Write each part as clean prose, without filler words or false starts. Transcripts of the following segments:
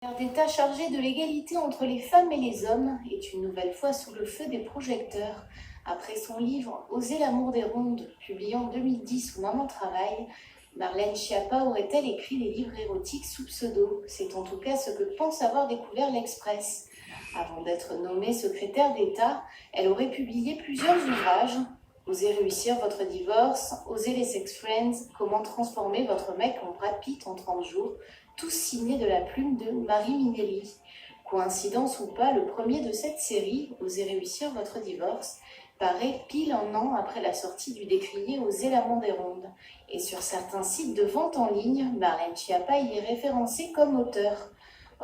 secrétaire d'État chargé de l'égalité entre les femmes et les hommes est une nouvelle fois sous le feu des projecteurs. Après son livre « Oser l'amour des rondes », publié en 2010 sous Maman Travail, Marlène Schiappa aurait-elle écrit des livres érotiques sous pseudo? C'est en tout cas ce que pense avoir découvert l'Express. Avant d'être nommée secrétaire d'État, elle aurait publié plusieurs ouvrages. Osez réussir votre divorce, Osez les sex friends, comment transformer votre mec en Brad Pitt en 30 jours, tous signés de la plume de Marie Minelli. Coïncidence ou pas, le premier de cette série, Osez réussir votre divorce, paraît pile un an après la sortie du décrié Osez l'amour des rondes. Et sur certains sites de vente en ligne, Marlène Schiappa y est référencée comme auteur.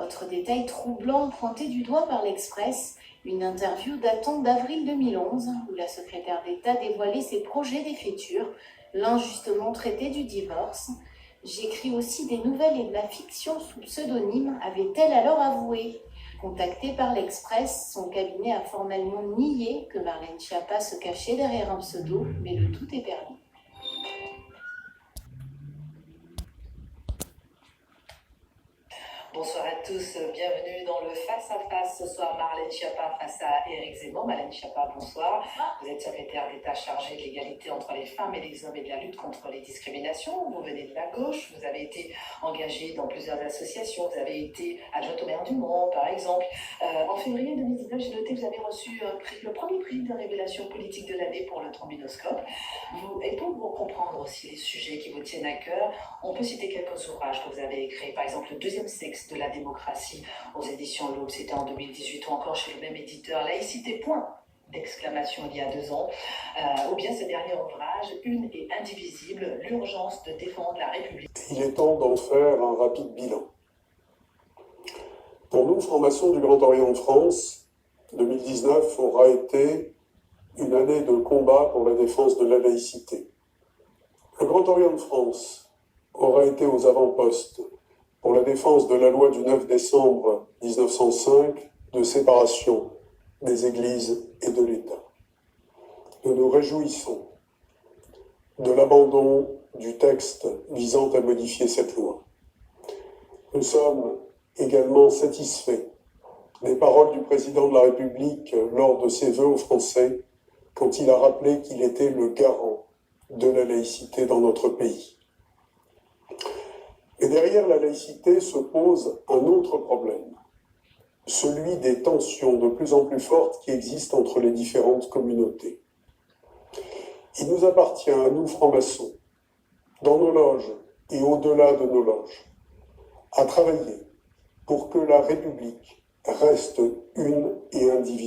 Autre détail troublant pointé du doigt par l'Express, une interview datant d'avril 2011 où la secrétaire d'État dévoilait ses projets d'écriture, l'injustement traité du divorce. J'écris aussi des nouvelles et de la fiction sous pseudonyme, avait-elle alors avoué. Contactée par l'Express, son cabinet a formellement nié que Marlène Schiappa se cachait derrière un pseudo, mais le tout est permis. Bonsoir à tous, bienvenue dans le face-à-face. Ce soir, Marlène Schiappa face à Éric Zemmour. Marlène Schiappa, bonsoir. Vous êtes secrétaire d'État chargée de l'égalité entre les femmes et les hommes et de la lutte contre les discriminations. Vous venez de la gauche, vous avez été engagée dans plusieurs associations. Vous avez été adjointe au maire du Mans, par exemple. En février 2019, j'ai noté que vous avez reçu le premier prix de révélation politique de l'année pour le trombinoscope. Et pour vous comprendre aussi les sujets qui vous tiennent à cœur, on peut citer quelques ouvrages que vous avez écrits. Par exemple, le deuxième sexe de la démocratie aux éditions Loeb, c'était en 2018, ou encore chez le même éditeur, Laïcité, point d'exclamation, il y a 2 ans, ou bien ce dernier ouvrage, Une et indivisible, l'urgence de défendre la République. Il est temps d'en faire un rapide bilan. Pour nous, francs-maçons du Grand Orient de France, 2019 aura été une année de combat pour la défense de la laïcité. Le Grand Orient de France aura été aux avant-postes pour la défense de la loi du 9 décembre 1905 de séparation des églises et de l'État. Nous nous réjouissons de l'abandon du texte visant à modifier cette loi. Nous sommes également satisfaits des paroles du président de la République lors de ses vœux aux Français quand il a rappelé qu'il était le garant de la laïcité dans notre pays. Et derrière la laïcité se pose un autre problème, celui des tensions de plus en plus fortes qui existent entre les différentes communautés. Il nous appartient à nous, francs-maçons, dans nos loges et au-delà de nos loges, à travailler pour que la République reste une et indivisible.